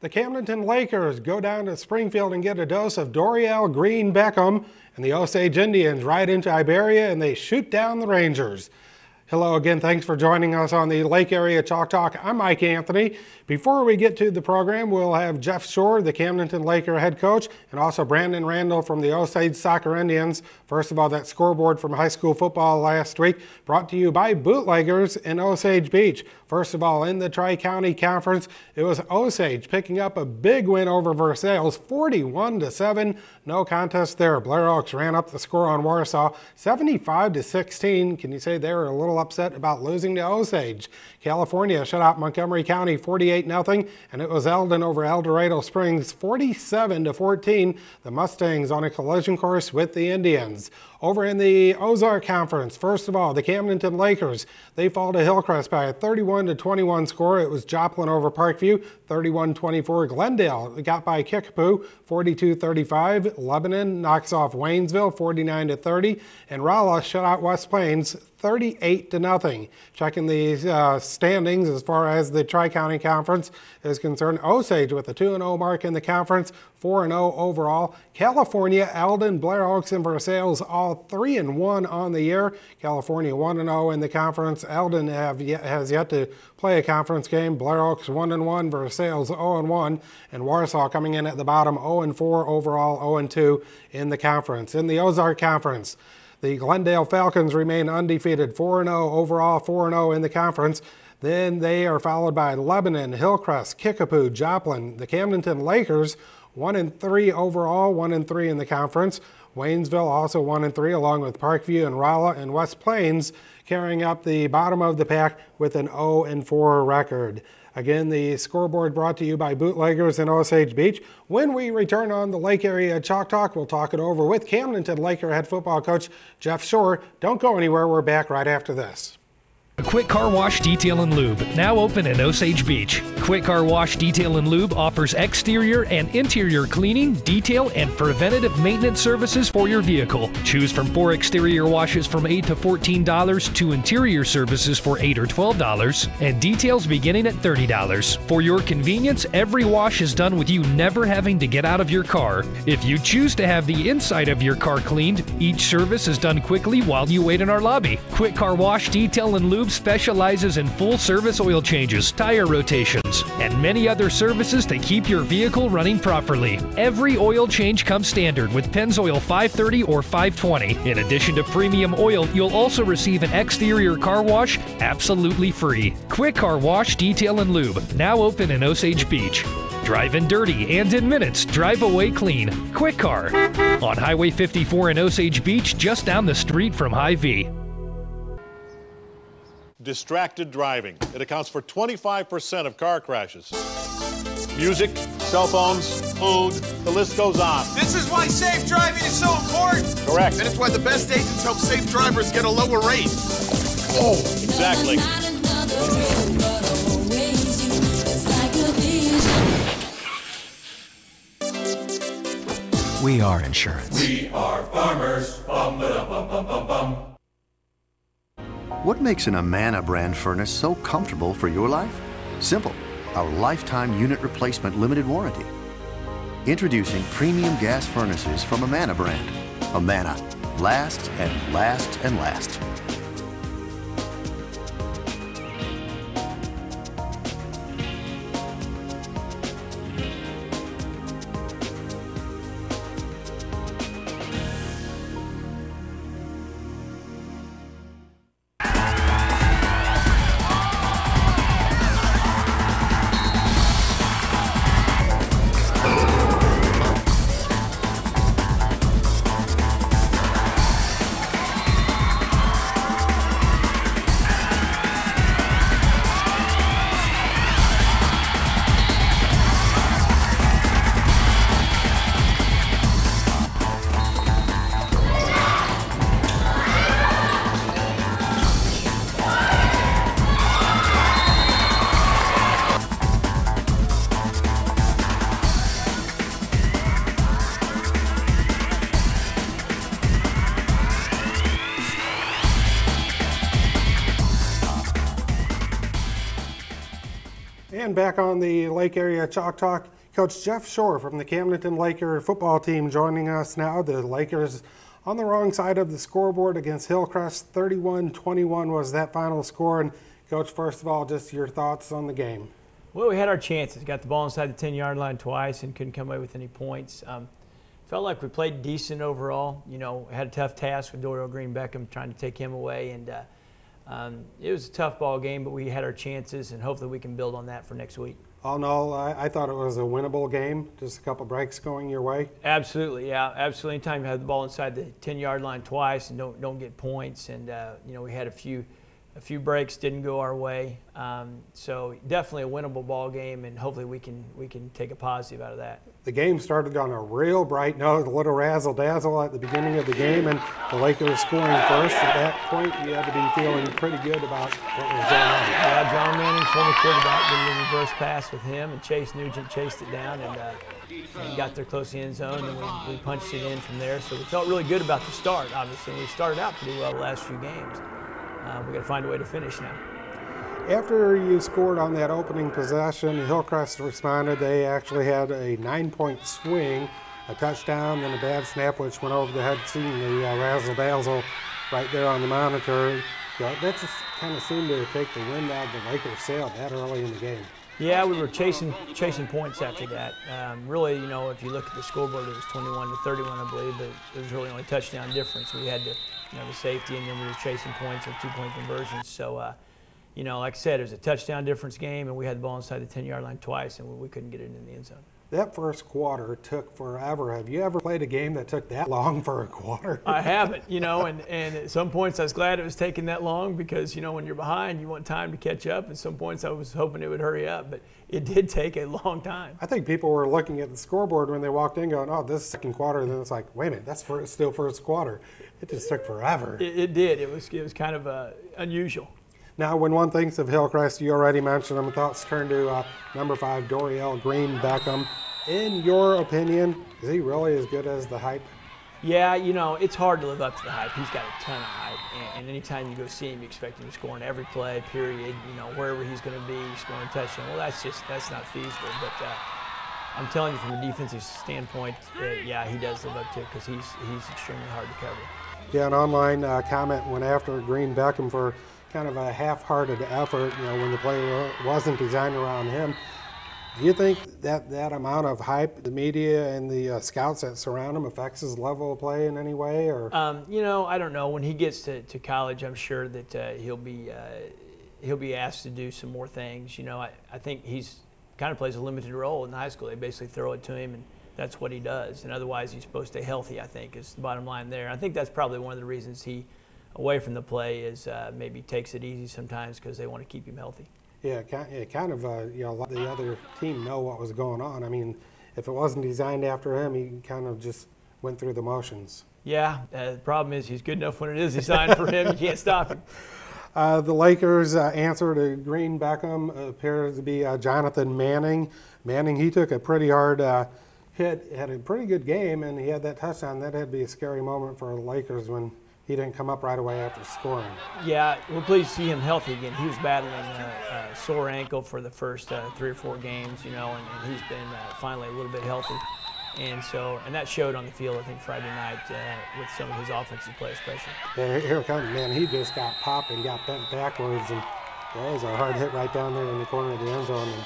The Camdenton Lakers go down to Springfield and get a dose of Dorial Green Beckham, and the Osage Indians ride into Iberia and they shoot down the Rangers. Hello again, thanks for joining us on the Lake Area Chalk Talk. I'm Mike Anthony. Before we get to the program, we'll have Jeff Shore, the Camdenton Laker head coach, and also Brandon Randall from the Osage Soccer Indians. First of all, that scoreboard from high school football last week brought to you by Bootleggers in Osage Beach. First of all, in the Tri-County Conference, it was Osage picking up a big win over Versailles, 41-7. No contest there. Blair Oaks ran up the score on Warsaw, 75-16. Can you say they were a little upset about losing to Osage? California shut out Montgomery County 48-0, and it was Eldon over El Dorado Springs 47-14. The Mustangs on a collision course with the Indians. Over in the Ozark Conference, first of all, the Camdenton Lakers, they fall to Hillcrest by a 31-21 score. It was Joplin over Parkview, 31-24. Glendale got by Kickapoo, 42-35. Lebanon knocks off Waynesville, 49-30. And Rolla shut out West Plains, 38-0. Checking the standings as far as the Tri-County Conference is concerned, Osage with a 2-0 mark in the conference, 4-0 overall. California, Eldon, Blair Oaks, and Versailles all 3-1 on the year. California 1-0 in the conference. Eldon has yet to play a conference game. Blair Oaks 1-1, Versailles 0-1, and Warsaw coming in at the bottom 0-4 overall, 0-2 in the conference. In the Ozark Conference, the Glendale Falcons remain undefeated, 4-0 overall, 4-0 in the conference. Then they are followed by Lebanon, Hillcrest, Kickapoo, Joplin. The Camdenton Lakers, 1-3 overall, 1-3 in the conference. Waynesville also 1-3, along with Parkview and Rolla, and West Plains carrying up the bottom of the pack with an 0-4 record. Again, the scoreboard brought to you by Bootleggers in Osage Beach. When we return on the Lake Area Chalk Talk, we'll talk it over with Camdenton Laker head football coach Jeff Shore. Don't go anywhere. We're back right after this. Quick Car Wash Detail and Lube, now open in Osage Beach. Quick Car Wash Detail and Lube offers exterior and interior cleaning, detail, and preventative maintenance services for your vehicle. Choose from 4 exterior washes from $8 to $14 to interior services for $8 or $12, and details beginning at $30. For your convenience, every wash is done with you never having to get out of your car. If you choose to have the inside of your car cleaned, each service is done quickly while you wait in our lobby. Quick Car Wash Detail and Lube specializes in full-service oil changes, tire rotations, and many other services to keep your vehicle running properly. Every oil change comes standard with Pennzoil 530 or 520. In addition to premium oil, you'll also receive an exterior car wash absolutely free. Quick Car Wash Detail and Lube, now open in Osage Beach. Drive in dirty and in minutes, drive away clean. Quick Car on Highway 54 in Osage Beach, just down the street from Hy-Vee. Distracted driving. It accounts for 25% of car crashes. Music, cell phones, food, the list goes on. This is why safe driving is so important. Correct. And it's why the best agents help safe drivers get a lower rate. Oh, exactly. We are insurance. We are farmers. Bum, ba-dum, bum, bum, bum, bum. What makes an Amana brand furnace so comfortable for your life? Simple, our lifetime unit replacement limited warranty. Introducing premium gas furnaces from Amana brand. Amana, lasts and lasts and lasts. And back on the Lake Area Chalk Talk, Coach Jeff Shore from the Camdenton Laker football team joining us now. The Lakers on the wrong side of the scoreboard against Hillcrest. 31-21 was that final score. And Coach, first of all, just your thoughts on the game. Well, we had our chances. Got the ball inside the 10-yard line twice and couldn't come away with any points. Felt like we played decent overall. You know, had a tough task with Dorial Green-Beckham trying to take him away. And it was a tough ball game, but we had our chances, and hopefully we can build on that for next week. All in all, I thought it was a winnable game. Just a couple breaks going your way. Absolutely, yeah, absolutely. Anytime you have the ball inside the 10-yard line twice and don't get points, and you know, we had a few breaks didn't go our way. So definitely a winnable ball game, and hopefully we can take a positive out of that. The game started on a real bright note, a little razzle-dazzle at the beginning of the game, and the Lakers scoring first. At that point, you had to be feeling pretty good about what was going on. Yeah, John Manning, former quarterback, did a reverse pass with him, and Chase Nugent chased it down and got there close to the end zone, and we punched it in from there. So we felt really good about the start, obviously. We started out pretty well the last few games. We've got to find a way to finish now. After you scored on that opening possession, Hillcrest responded. They actually had a 9-point swing, a touchdown, then a bad snap, which went over the head, seeing the razzle-dazzle right there on the monitor. That just kind of seemed to take the wind out of the Lakers' sail that early in the game. Yeah, we were chasing points after that. Really, you know, if you look at the scoreboard, it was 21-31, I believe, but it was really only a touchdown difference. We had to, you know, the safety, and then we were chasing points and 2-point conversions. So, you know, like I said, it was a touchdown difference game, and we had the ball inside the 10-yard line twice, and we couldn't get it in the end zone. That first quarter took forever. Have you ever played a game that took that long for a quarter? I haven't, you know, and at some points I was glad it was taking that long because, you know, when you're behind, you want time to catch up. At some points I was hoping it would hurry up, but it did take a long time. I think people were looking at the scoreboard when they walked in going, oh, this is second quarter, and then it's like, wait a minute, that's still first quarter. It just took forever. It did. It was kind of unusual. Now, when one thinks of Hillcrest, you already mentioned them, thoughts turn to number 5, Dorial Green-Beckham. In your opinion, is he really as good as the hype? Yeah, you know, it's hard to live up to the hype. He's got a ton of hype, and anytime you go see him, you expect him to score in every play, period. You know, wherever he's going to be, scoring a touchdown. Well, that's not feasible, but I'm telling you from a defensive standpoint, yeah, he does live up to it because he's extremely hard to cover. Yeah, an online comment went after Green-Beckham for kind of a half-hearted effort, you know, when the play wasn't designed around him. Do you think that amount of hype, the media and the scouts that surround him, affects his level of play in any way? Or you know, I don't know. When he gets to college, I'm sure that he'll be asked to do some more things. You know, I think he's kind of plays a limited role in high school. They basically throw it to him, and that's what he does. And otherwise, he's supposed to stay healthy, I think, is the bottom line there. I think that's probably one of the reasons he, away from the play, is maybe takes it easy sometimes because they want to keep him healthy. Yeah, kind of, you know, let the other team know what was going on. I mean, if it wasn't designed after him, he kind of just went through the motions. Yeah, the problem is he's good enough when it is designed for him. You can't stop him. The Lakers' answer to Green-Beckham appears to be Jonathan Manning. Manning, he took a pretty hard hit, had a pretty good game, and he had that touchdown. That had to be a scary moment for the Lakers when he didn't come up right away after scoring. Yeah, we're pleased to see him healthy again. He was battling a sore ankle for the first 3 or 4 games, you know, and he's been finally a little bit healthy. And that showed on the field, I think, Friday night with some of his offensive play especially. Yeah, here comes, man, he just got popped and got bent backwards, and that was a hard hit right down there in the corner of the end zone. And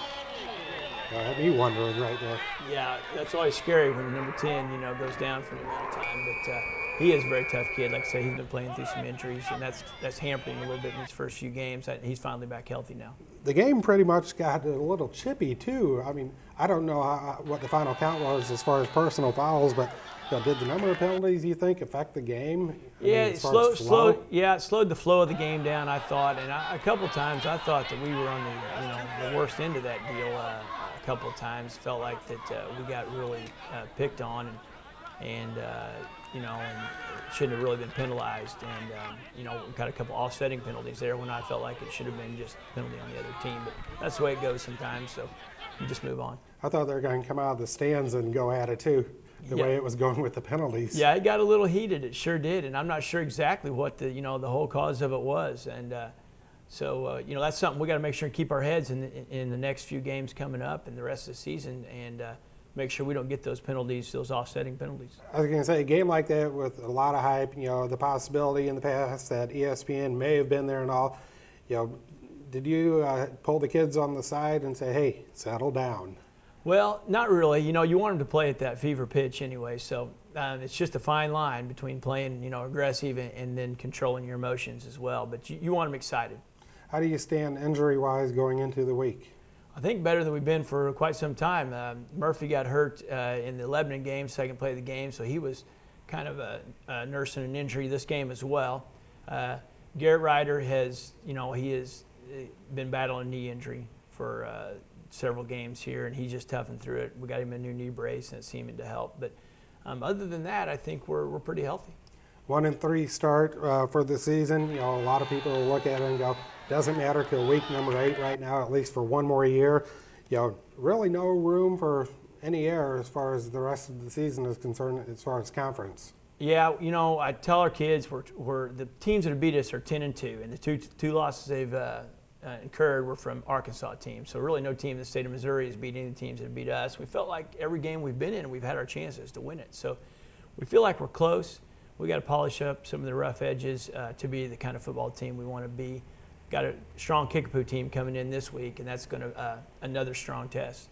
had me wondering right there. Yeah, that's always scary when number 10, you know, goes down for the amount of time. But he is a very tough kid. Like I say, he's been playing through some injuries, and that's hampering a little bit in his first few games. He's finally back healthy now. The game pretty much got a little chippy, too. I mean, I don't know what the final count was as far as personal fouls, but did the number of penalties, you think, affect the game? Yeah, it slowed the flow of the game down, I thought. And a couple of times I thought that we were on the worst end of that deal. A couple of times felt like that we got really picked on and shouldn't have really been penalized. And, we got a couple offsetting penalties there when I felt like it should have been just a penalty on the other team. But that's the way it goes sometimes, so you just move on. I thought they were going to come out of the stands and go at it, too, the way it was going with the penalties. Yeah, it got a little heated. It sure did. And I'm not sure exactly what the whole cause of it was. And So, you know, that's something we got to make sure and keep our heads in the next few games coming up and the rest of the season, and make sure we don't get those penalties, those offsetting penalties. I was going to say, a game like that with a lot of hype, you know, the possibility in the past that ESPN may have been there and all, you know, did you pull the kids on the side and say, hey, settle down? Well, not really. You know, you want them to play at that fever pitch anyway, so it's just a fine line between playing, you know, aggressive and then controlling your emotions as well. But you want them excited. How do you stand injury-wise going into the week? I think better than we've been for quite some time. Murphy got hurt in the Lebanon game, second play of the game, so he was kind of nursing an injury this game as well. Garrett Ryder has, you know, he has been battling a knee injury for several games here, and he's just toughened through it. We got him a new knee brace, and it's seeming to help. But other than that, I think we're pretty healthy. 1-3 start for the season. You know, a lot of people will look at it and go, doesn't matter till week number 8 right now, at least for one more year. You know, really no room for any error as far as the rest of the season is concerned as far as conference. Yeah, you know, I tell our kids we're the teams that have beat us are 10-2, and the two losses they've incurred were from Arkansas teams. So really no team in the state of Missouri has beat any teams that have beat us. We felt like every game we've been in, we've had our chances to win it. So we feel like we're close. We got to polish up some of the rough edges to be the kind of football team we want to be. Got a strong Kickapoo team coming in this week, and that's going to another strong test.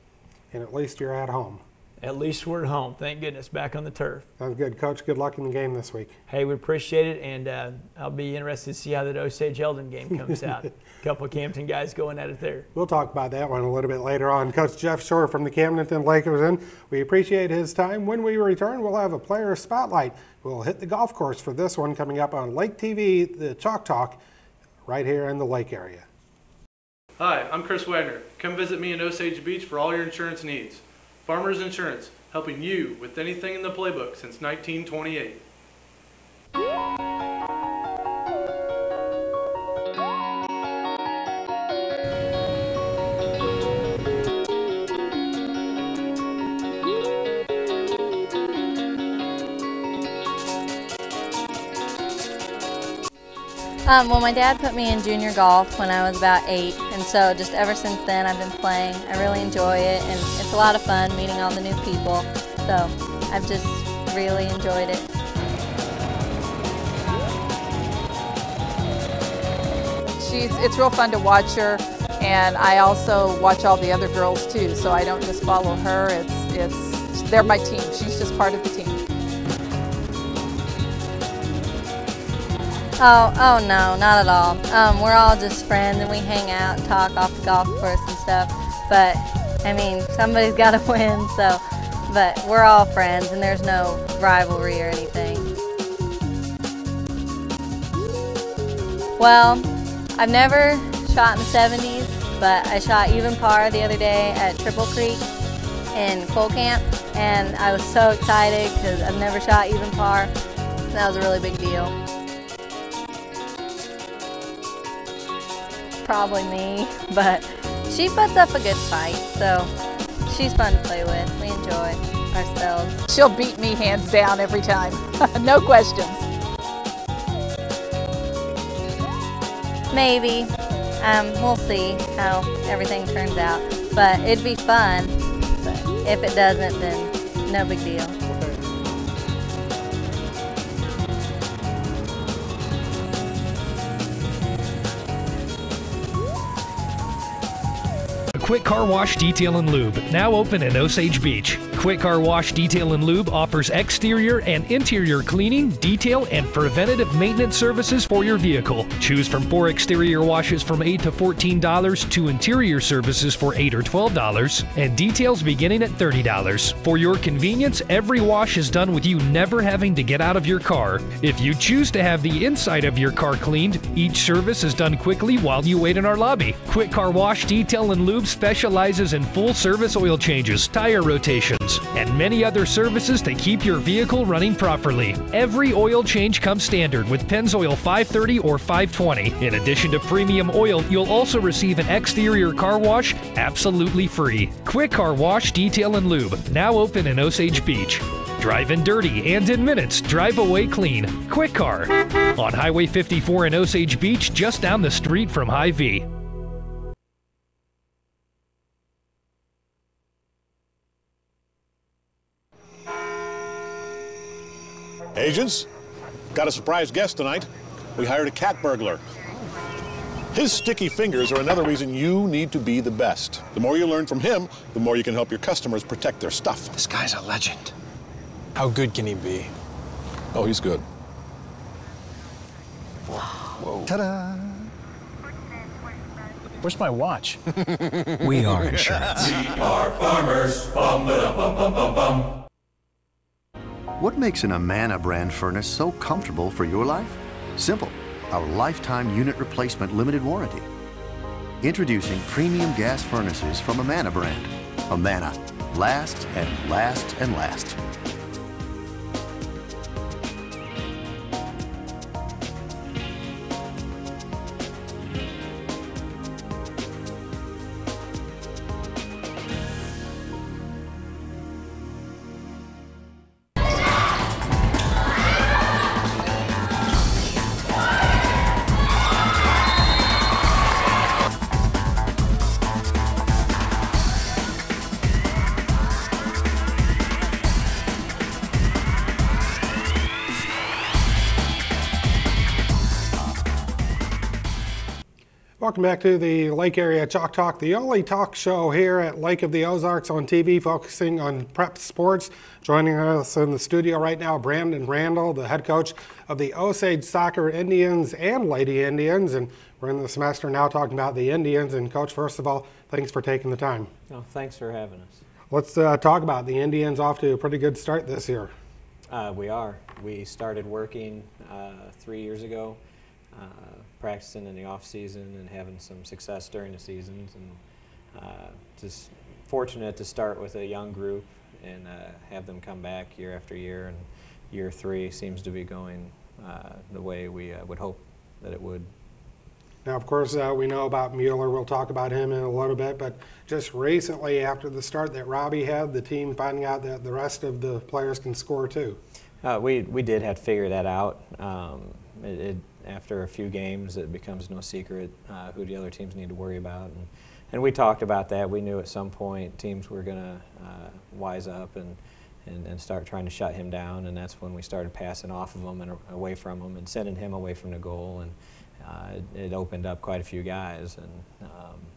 And at least you're at home. At least we're at home. Thank goodness, back on the turf. Sounds good. Coach, good luck in the game this week. Hey, we appreciate it, and I'll be interested to see how that Osage-Eldon game comes out. A couple of Camden guys going at it there. We'll talk about that one a little bit later on. Coach Jeff Shore from the Camdenton Lakers in. We appreciate his time. When we return, we'll have a player spotlight. We'll hit the golf course for this one coming up on Lake TV, the Chalk Talk, right here in the lake area. Hi, I'm Chris Wagner. Come visit me in Osage Beach for all your insurance needs. Farmers Insurance, helping you with anything in the playbook since 1928. Well, my dad put me in junior golf when I was about 8, and so just ever since then I've been playing. I really enjoy it, and it's a lot of fun meeting all the new people, so I've just really enjoyed it. It's real fun to watch her, and I also watch all the other girls too, so I don't just follow her. They're my team. She's just part of the team. Oh no, not at all. We're all just friends and we hang out and talk off the golf course and stuff. But, I mean, somebody's got to win, so, but we're all friends and there's no rivalry or anything. Well, I've never shot in the 70s, but I shot even par the other day at Triple Creek in Coal Camp, and I was so excited because I've never shot even par. That was a really big deal. Probably me, but she puts up a good fight, so she's fun to play with. We enjoy ourselves. She'll beat me hands down every time, no questions. Maybe. We'll see how everything turns out, but it'd be fun. But if it doesn't, then no big deal. Quick Car Wash Detail and Lube, now open in Osage Beach. Quick Car Wash Detail and Lube offers exterior and interior cleaning, detail, and preventative maintenance services for your vehicle. Choose from 4 exterior washes from $8 to $14 to interior services for $8 or $12, and details beginning at $30. For your convenience, every wash is done with you never having to get out of your car. If you choose to have the inside of your car cleaned, each service is done quickly while you wait in our lobby. Quick Car Wash Detail and Lube specializes in full-service oil changes, tire rotations, and many other services to keep your vehicle running properly. Every oil change comes standard with Pennzoil 530 or 520. In addition to premium oil, you'll also receive an exterior car wash absolutely free. Quick Car Wash Detail and Lube, now open in Osage Beach. Drive in dirty and in minutes, drive away clean. Quick Car. On Highway 54 in Osage Beach, just down the street from Hy-Vee. Agents, got a surprise guest tonight. We hired a cat burglar. His sticky fingers are another reason you need to be the best. The more you learn from him, the more you can help your customers protect their stuff. This guy's a legend. How good can he be? Oh, he's good. Whoa. Ta-da! Where's my watch? We are insurance. We are farmers. Bum, ba, bum, bum, bum, bum. What makes an Amana brand furnace so comfortable for your life? Simple, our lifetime unit replacement limited warranty. Introducing premium gas furnaces from Amana brand. Amana, lasts and lasts and lasts. Welcome back to the Lake Area Chalk Talk, the only talk show here at Lake of the Ozarks on TV focusing on prep sports. Joining us in the studio right now, Brandon Randall, the head coach of the Osage Soccer Indians and Lady Indians. And we're in the semester now talking about the Indians. And Coach, first of all, thanks for taking the time. Oh, thanks for having us. Let's talk about the Indians. Off to a pretty good start this year. We are. We started working 3 years ago. Practicing in the off season and having some success during the seasons, and just fortunate to start with a young group and have them come back year after year, and year 3 seems to be going the way we would hope that it would. Now, of course, we know about Mueller. We'll talk about him in a little bit, but just recently after the start that Robbie had, the team finding out that the rest of the players can score too. We did have to figure that out. After a few games, it becomes no secret who the other teams need to worry about. And we talked about that. We knew at some point teams were going to wise up and start trying to shut him down, and that's when we started passing off of him and away from him and sending him away from the goal. And it opened up quite a few guys, and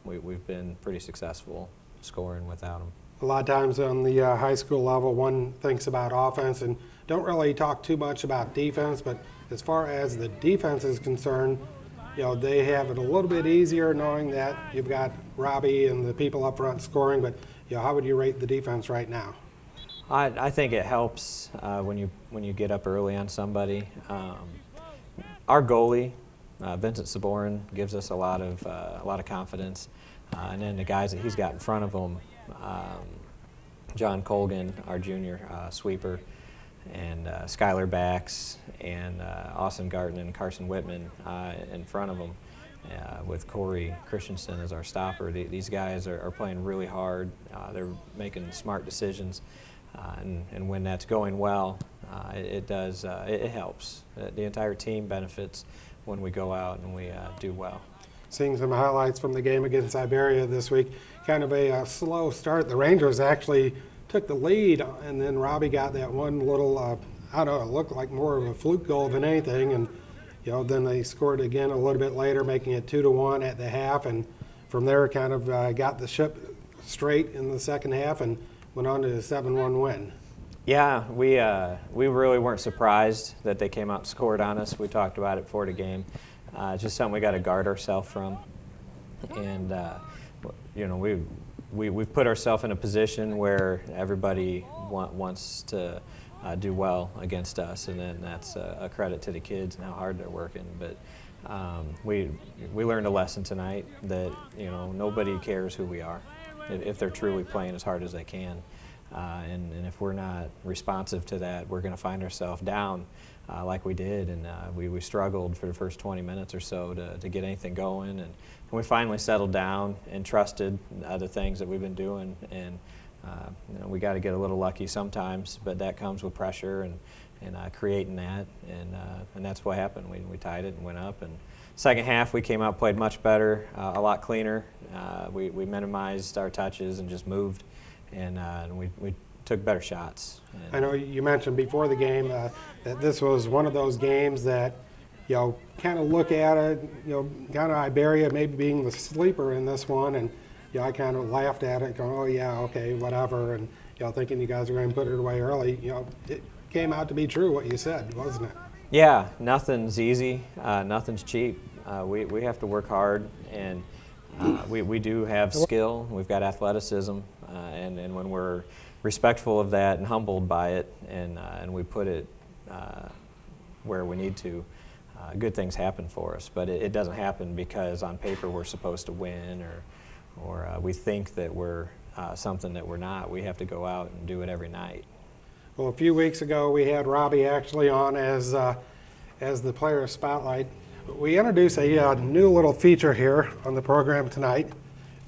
we've been pretty successful scoring without him. A lot of times on the high school level, one thinks about offense and don't really talk too much about defense, but as far as the defense is concerned, you know, they have it a little bit easier knowing that you've got Robbie and the people up front scoring, but you know, how would you rate the defense right now? I think it helps when you get up early on somebody. Our goalie, Vincent Saborin, gives us a lot of confidence, and then the guys that he's got in front of him, John Colgan, our junior sweeper, and Skylar Bax, and Austin Garten and Carson Whitman in front of them, with Corey Christensen as our stopper. These guys are playing really hard. They're making smart decisions, and when that's going well, it helps. The entire team benefits when we go out and we do well. Seeing some highlights from the game against Iberia this week, kind of a slow start. The Rangers actually took the lead, and then Robbie got that one little, I don't know, it looked like more of a fluke goal than anything, and you know, then they scored again a little bit later, making it 2-1 at the half, and from there kind of got the ship straight in the second half and went on to a 7-1 win. Yeah, we really weren't surprised that they came out and scored on us. We talked about it before the game. It's just something we got to guard ourselves from, and you know, we've put ourselves in a position where everybody wants to do well against us, and then that's a credit to the kids and how hard they're working. But we learned a lesson tonight that, you know, nobody cares who we are if they're truly playing as hard as they can, and if we're not responsive to that, we're going to find ourselves down like we did, and we struggled for the first 20 minutes or so to get anything going, and we finally settled down and trusted the things that we've been doing, and You know, we got to get a little lucky sometimes, but that comes with pressure and creating that, and that's what happened. We tied it and went up. And second half, we came out, played much better, a lot cleaner. We minimized our touches and just moved, and we took better shots. I know you mentioned before the game that this was one of those games that, you know, kind of look at it, you know, kind of Iberia maybe being the sleeper in this one, and you know, I kind of laughed at it, going, oh yeah, okay, whatever, and you know, thinking you guys were going to put it away early. You know, it came out to be true what you said, wasn't it? Yeah, nothing's easy, nothing's cheap. We have to work hard, and we do have skill. We've got athleticism, and when we're respectful of that and humbled by it, and we put it where we need to, good things happen for us. But it doesn't happen because on paper we're supposed to win, or we think that we're something that we're not. We have to go out and do it every night. Well, a few weeks ago we had Robbie actually on as the player spotlight. We introduced a new little feature here on the program tonight.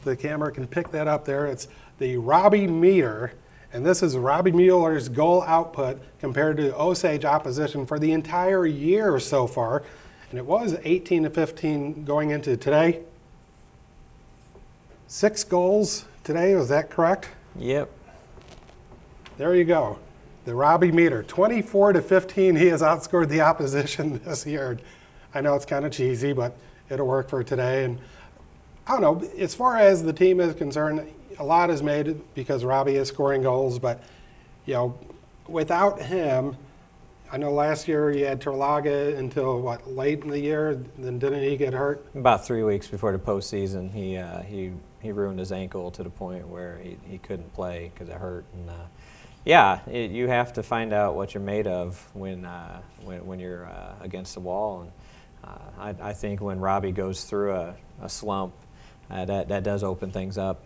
The camera can pick that up there. It's the Robbie meter, and this is Robbie Mueller's goal output compared to Osage opposition for the entire year so far. And it was 18-15 going into today. 6 goals today, was that correct? Yep. There you go. The Robbie meter, 24-15, he has outscored the opposition this year. I know it's kind of cheesy, but it'll work for today. And I don't know, as far as the team is concerned, a lot is made because Robbie is scoring goals, but you know, without him, I know last year you had Terlaga until what, late in the year, then didn't he get hurt? About 3 weeks before the postseason, he ruined his ankle to the point where he couldn't play because it hurt. And yeah, you have to find out what you're made of when you're against the wall. And I think when Robbie goes through a slump, that does open things up.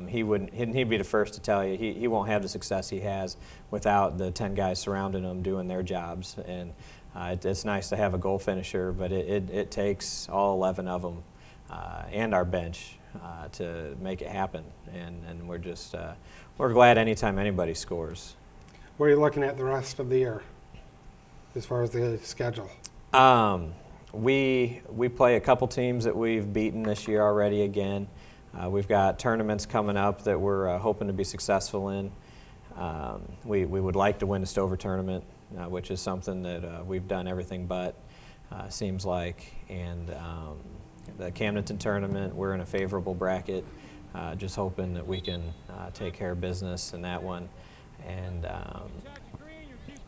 He'd be the first to tell you he won't have the success he has without the 10 guys surrounding him doing their jobs. And it's nice to have a goal finisher, but it takes all 11 of them and our bench to make it happen. And we're just we're glad anytime anybody scores. What are you looking at the rest of the year as far as the schedule? We play a couple teams that we've beaten this year already again. We've got tournaments coming up that we're hoping to be successful in. We would like to win the Stover tournament, which is something that we've done everything but, seems like. And the Camdenton tournament, we're in a favorable bracket, just hoping that we can take care of business in that one. And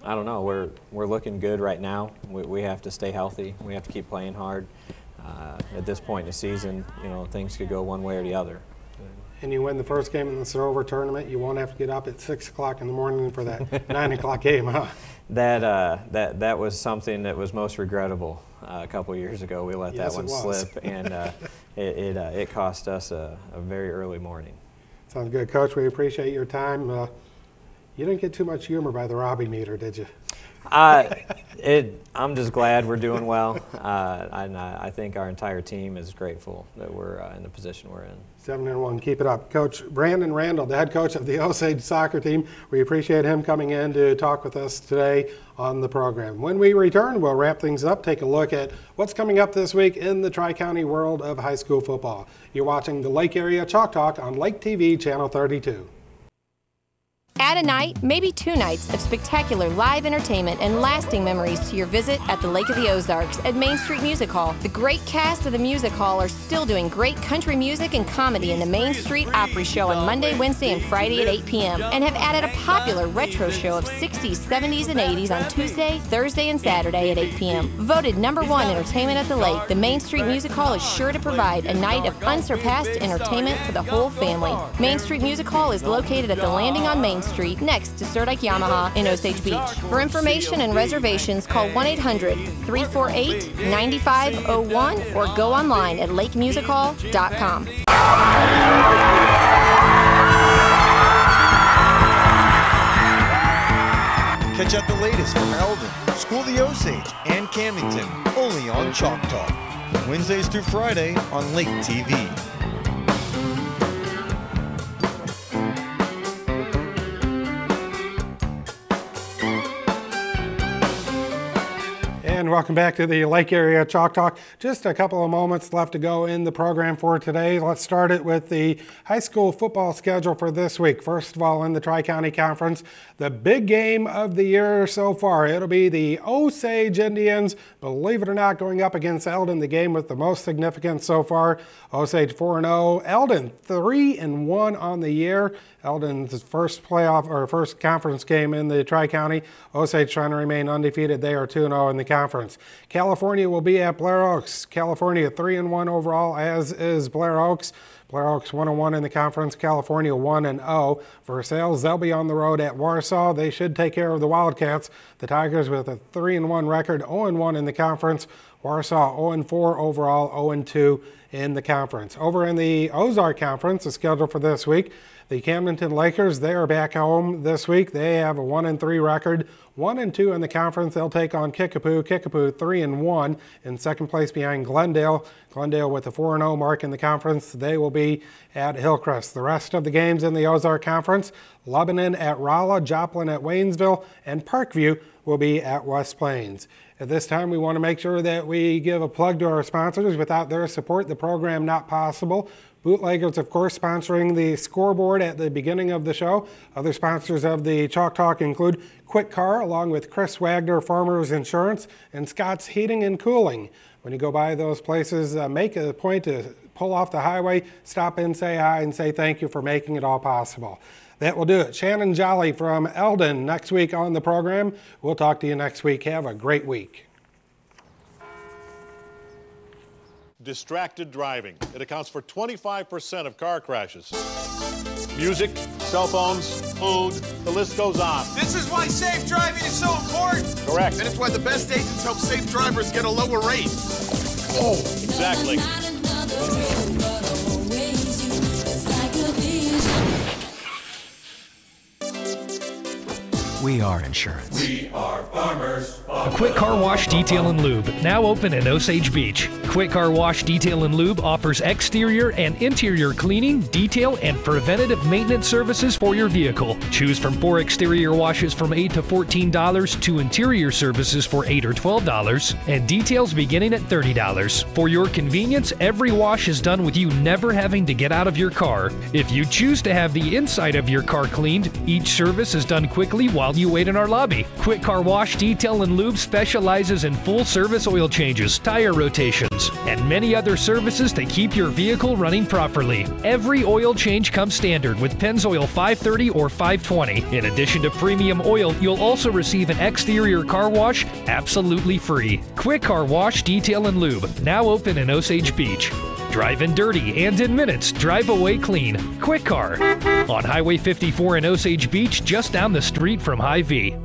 I don't know, we're looking good right now. We have to stay healthy. We have to keep playing hard. At this point in the season, you know, things could go one way or the other. And you win the first game in the Stover tournament, you won't have to get up at 6 o'clock in the morning for that 9 o'clock game, huh? That was something that was most regrettable a couple years ago. We let that one slip, and it cost us a very early morning. Sounds good, Coach. We appreciate your time. You didn't get too much humor by the Robbie meter, did you? I'm just glad we're doing well, and I think our entire team is grateful that we're in the position we're in. 7-1, keep it up. Coach Brandon Randall, the head coach of the Osage soccer team, we appreciate him coming in to talk with us today on the program. When we return, we'll wrap things up, take a look at what's coming up this week in the Tri-County world of high school football. You're watching the Lake Area Chalk Talk on Lake TV, Channel 32. Add a night, maybe 2 nights of spectacular live entertainment and lasting memories to your visit at the Lake of the Ozarks at Main Street Music Hall. The great cast of the music hall are still doing great country music and comedy in the Main Street Opry Show on Monday, Wednesday, and Friday at 8 p.m. and have added a popular retro show of 60s, 70s, and 80s on Tuesday, Thursday, and Saturday at 8 p.m. Voted #1 entertainment at the lake, the Main Street Music Hall is sure to provide a night of unsurpassed entertainment for the whole family. Main Street Music Hall is located at the landing on Main Street next to Surdike Yamaha in Osage Beach. For information and reservations, call 1-800-348-9501 or go online at lakemusichall.com. Catch up the latest from Eldon, School of the Osage, and Camdenton, only on Chalk Talk. Wednesdays through Friday on Lake TV. And welcome back to the Lake Area Chalk Talk. Just a couple of moments left to go in the program for today. Let's start it with the high school football schedule for this week. First of all, in the Tri-County Conference, the big game of the year so far. It'll be the Osage Indians, believe it or not, going up against Eldon, the game with the most significance so far. Osage 4-0, Eldon 3-1 on the year. Eldon's first first conference game in the Tri-County. Osage trying to remain undefeated. They are 2-0 in the conference. California will be at Blair Oaks. California 3-1 overall, as is Blair Oaks. Blair Oaks 1-1 in the conference. California 1-0. Versailles, they'll be on the road at Warsaw. They should take care of the Wildcats. The Tigers with a 3-1 record, 0-1 in the conference. Warsaw 0-4 overall, 0-2 in the conference. Over in the Ozark Conference, the schedule for this week, the Camdenton Lakers, they are back home this week. They have a 1-3 record, 1-2 in the conference. They'll take on Kickapoo. Kickapoo 3-1 in second place behind Glendale. Glendale with a 4-0 mark in the conference. They will be at Hillcrest. The rest of the games in the Ozark Conference, Lebanon at Rolla, Joplin at Waynesville, and Parkview will be at West Plains. At this time, we want to make sure that we give a plug to our sponsors. Without their support, the program not possible. Bootleggers, of course, sponsoring the scoreboard at the beginning of the show. Other sponsors of the Chalk Talk include Quick Car, along with Chris Wagner, Farmers Insurance, and Scott's Heating and Cooling. When you go by those places, make a point to pull off the highway, stop in, say hi, and say thank you for making it all possible. That will do it. Shannon Jolly from Eldon next week on the program. We'll talk to you next week. Have a great week. Distracted driving. It accounts for 25% of car crashes. Music, cell phones, food, the list goes on. This is why safe driving is so important. Correct. And it's why the best agents help safe drivers get a lower rate. Oh, exactly. We are insurance. We are Farmers. A Quick Car Wash Detail and Lube, now open in Osage Beach. Quick Car Wash Detail and Lube offers exterior and interior cleaning, detail, and preventative maintenance services for your vehicle. Choose from 4 exterior washes from $8 to $14 to interior services for $8 or $12, and details beginning at $30. For your convenience, every wash is done with you never having to get out of your car. If you choose to have the inside of your car cleaned, each service is done quickly while you wait in our lobby. Quick Car Wash Detail and Lube specializes in full service oil changes, tire rotations, and many other services to keep your vehicle running properly. Every oil change comes standard with Pennzoil 530 or 520. In addition to premium oil, you'll also receive an exterior car wash absolutely free. Quick Car Wash Detail and Lube, now open in Osage Beach. Drive in dirty and in minutes, drive away clean. Quick Car on Highway 54 in Osage Beach, just down the street from Hy-Vee.